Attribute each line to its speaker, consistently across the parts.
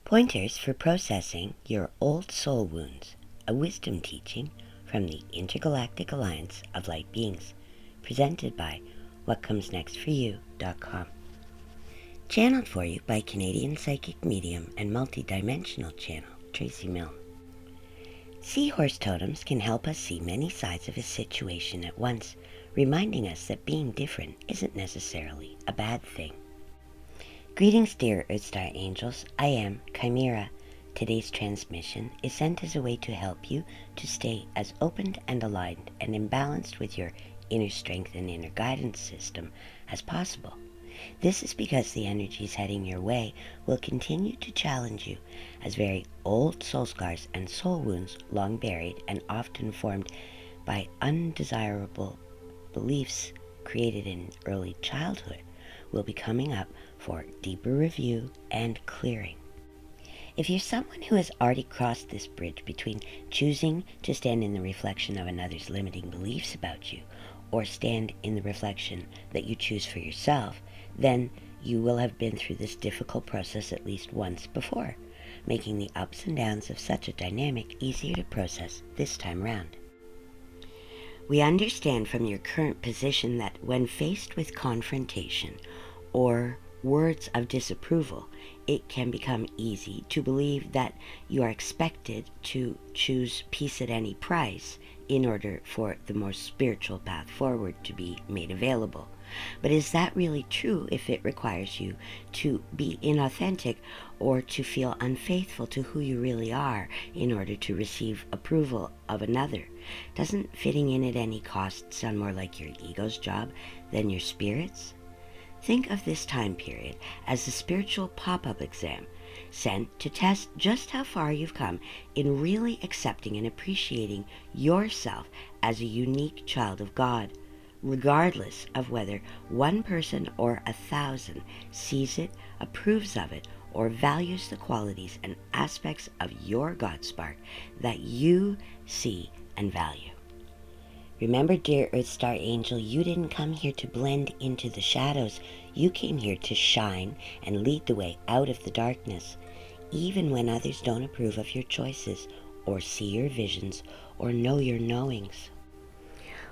Speaker 1: Pointers for Processing Your Old Soul Wounds, a wisdom teaching from the Intergalactic Alliance of Light Beings, presented by WhatComesNextForYou.com. Channeled for you by Canadian psychic medium and multidimensional channel, Tracey Milne. Seahorse totems can help us see many sides of a situation at once, reminding us that being different isn't necessarily a bad thing. Greetings, dear Earth Star Angels. I am Chimera. Today's transmission is sent as a way to help you to stay as opened and aligned and imbalanced with your inner strength and inner guidance system as possible. This is because the energies heading your way will continue to challenge you, as very old soul scars and soul wounds, long buried and often formed by undesirable beliefs created in early childhood, will be coming up for deeper review and clearing. If you're someone who has already crossed this bridge between choosing to stand in the reflection of another's limiting beliefs about you or stand in the reflection that you choose for yourself, then you will have been through this difficult process at least once before, making the ups and downs of such a dynamic easier to process this time round. We understand from your current position that when faced with confrontation or words of disapproval, it can become easy to believe that you are expected to choose peace at any price in order for the more spiritual path forward to be made available. But is that really true if it requires you to be inauthentic or to feel unfaithful to who you really are in order to receive approval of another? Doesn't fitting in at any cost sound more like your ego's job than your spirit's? Think of this time period as a spiritual pop-up exam sent to test just how far you've come in really accepting and appreciating yourself as a unique child of God, regardless of whether one person or 1,000 sees it, approves of it, or values the qualities and aspects of your God spark that you see and value. Remember, dear Earth Star Angel, you didn't come here to blend into the shadows. You came here to shine and lead the way out of the darkness, even when others don't approve of your choices or see your visions or know your knowings.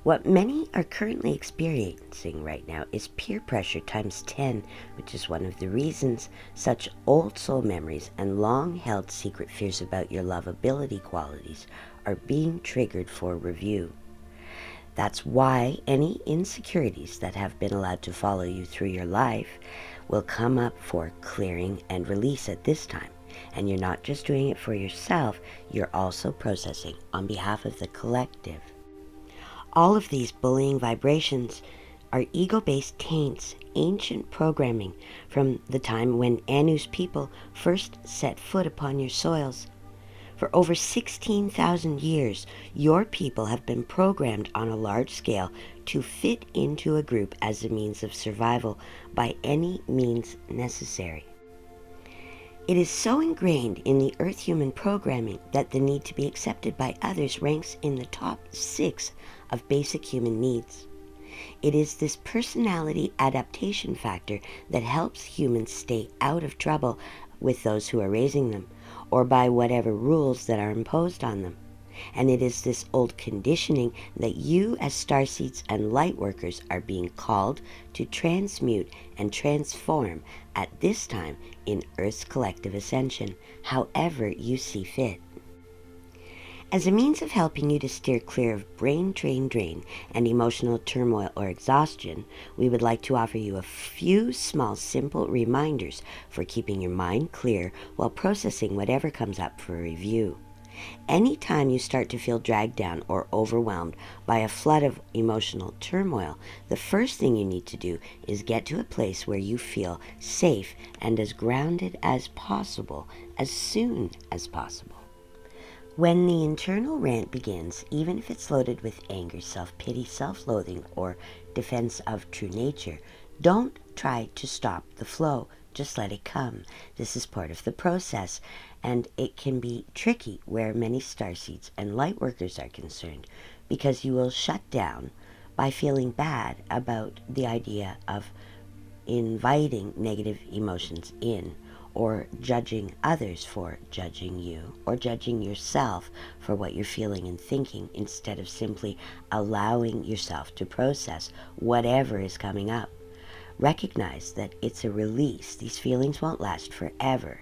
Speaker 1: What many are currently experiencing right now is peer pressure times 10, which is one of the reasons such old soul memories and long-held secret fears about your lovability qualities are being triggered for review. That's why any insecurities that have been allowed to follow you through your life will come up for clearing and release at this time. And you're not just doing it for yourself, you're also processing on behalf of the collective. All of these bullying vibrations are ego-based taints, ancient programming from the time when Anu's people first set foot upon your soils. For over 16,000 years, your people have been programmed on a large scale to fit into a group as a means of survival by any means necessary. It is so ingrained in the Earth human programming that the need to be accepted by others ranks in the top 6 of basic human needs. It is this personality adaptation factor that helps humans stay out of trouble with those who are raising them, or by whatever rules that are imposed on them. And it is this old conditioning that you as starseeds and lightworkers are being called to transmute and transform at this time in Earth's collective ascension, however you see fit. As a means of helping you to steer clear of brain drain and emotional turmoil or exhaustion, we would like to offer you a few small, simple reminders for keeping your mind clear while processing whatever comes up for review. Anytime you start to feel dragged down or overwhelmed by a flood of emotional turmoil, the first thing you need to do is get to a place where you feel safe and as grounded as possible as soon as possible. When the internal rant begins, even if it's loaded with anger, self-pity, self-loathing, or defense of true nature, don't try to stop the flow. Just let it come. This is part of the process, and it can be tricky where many starseeds and lightworkers are concerned, because you will shut down by feeling bad about the idea of inviting negative emotions in, or judging others for judging you, or judging yourself for what you're feeling and thinking, instead of simply allowing yourself to process whatever is coming up. Recognize that it's a release. These feelings won't last forever.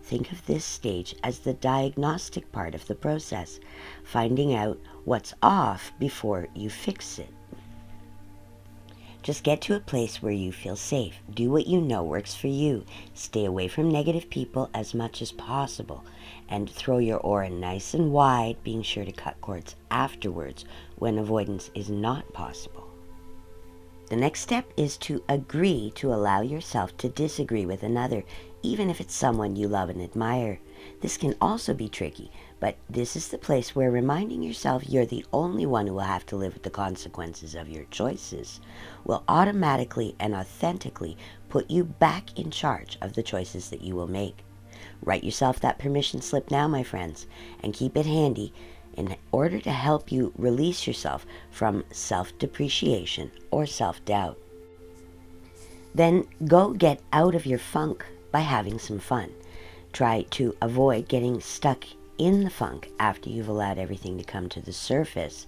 Speaker 1: Think of this stage as the diagnostic part of the process, finding out what's off before you fix it. Just get to a place where you feel safe. Do what you know works for you. Stay away from negative people as much as possible. And throw your aura nice and wide, being sure to cut cords afterwards when avoidance is not possible. The next step is to agree to allow yourself to disagree with another, even if it's someone you love and admire. This can also be tricky, but this is the place where reminding yourself you're the only one who will have to live with the consequences of your choices will automatically and authentically put you back in charge of the choices that you will make. Write yourself that permission slip now, my friends, and keep it handy in order to help you release yourself from self-depreciation or self-doubt. Then go get out of your funk by having some fun. Try to avoid getting stuck in the funk after you've allowed everything to come to the surface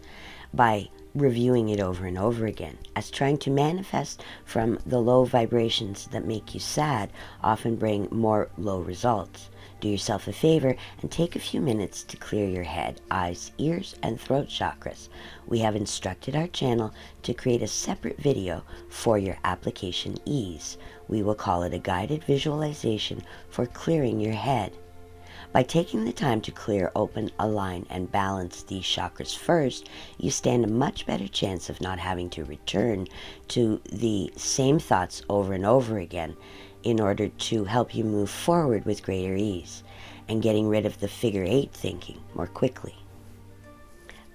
Speaker 1: by reviewing it over and over again, as trying to manifest from the low vibrations that make you sad often bring more low results. Do yourself a favor and take a few minutes to clear your head, eyes, ears, and throat chakras. We have instructed our channel to create a separate video for your application ease. We will call it a guided visualization for clearing your head. By taking the time to clear, open, align, and balance these chakras first, you stand a much better chance of not having to return to the same thoughts over and over again in order to help you move forward with greater ease and getting rid of the figure eight thinking more quickly.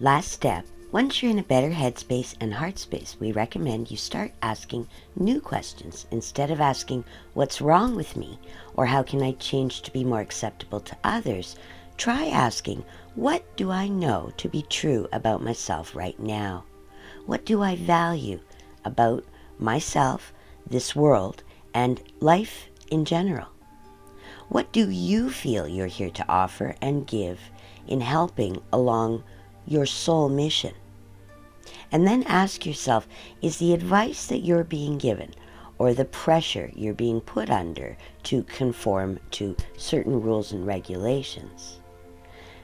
Speaker 1: Last step, once you're in a better headspace and heart space, we recommend you start asking new questions instead of asking, what's wrong with me? Or how can I change to be more acceptable to others? Try asking, what do I know to be true about myself right now? What do I value about myself, this world, and life in general? What do you feel you're here to offer and give in helping along your soul mission? And then ask yourself, is the advice that you're being given or the pressure you're being put under to conform to certain rules and regulations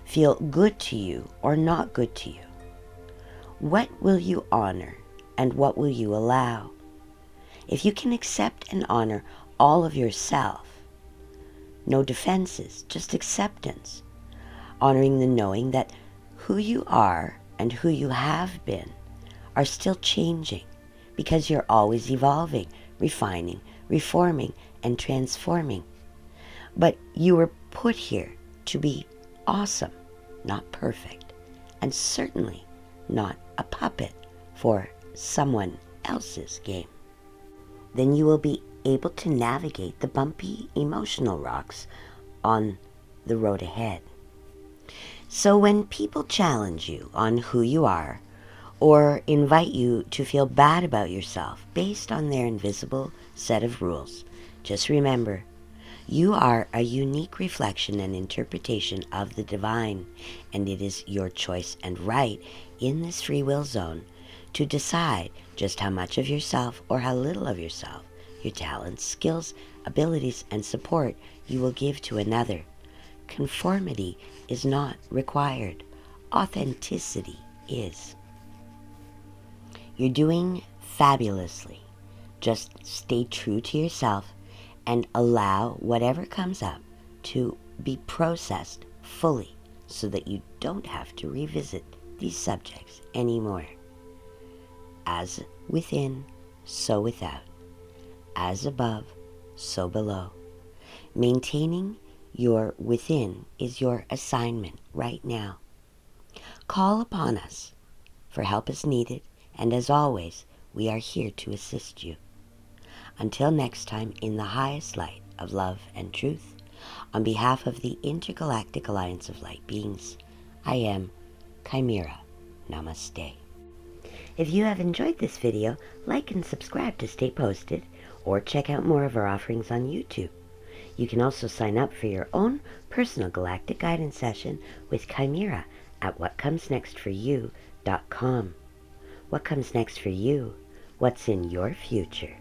Speaker 1: feel good to you or not good to you? What will you honor and what will you allow? If you can accept and honor all of yourself, no defenses, just acceptance, honoring the knowing that who you are and who you have been are still changing, because you're always evolving, refining, reforming, and transforming. But you were put here to be awesome, not perfect, and certainly not a puppet for someone else's game. Then you will be able to navigate the bumpy emotional rocks on the road ahead. So when people challenge you on who you are, or invite you to feel bad about yourself based on their invisible set of rules, just remember, you are a unique reflection and interpretation of the divine, and it is your choice and right in this free will zone to decide just how much of yourself or how little of yourself, your talents, skills, abilities, and support you will give to another. Conformity is not required. Authenticity is. You're doing fabulously. Just stay true to yourself and allow whatever comes up to be processed fully so that you don't have to revisit these subjects anymore. As within, so without. As above, so below. Maintaining your within is your assignment right now. Call upon us for help as needed, and as always, we are here to assist you. Until next time, in the highest light of love and truth, on behalf of the Intergalactic Alliance of Light Beings, I am Chimera. Namaste. If you have enjoyed this video, like and subscribe to stay posted, or check out more of our offerings on YouTube. You can also sign up for your own personal galactic guidance session with Chimera at whatcomesnextforyou.com. What comes next for you? What's in your future?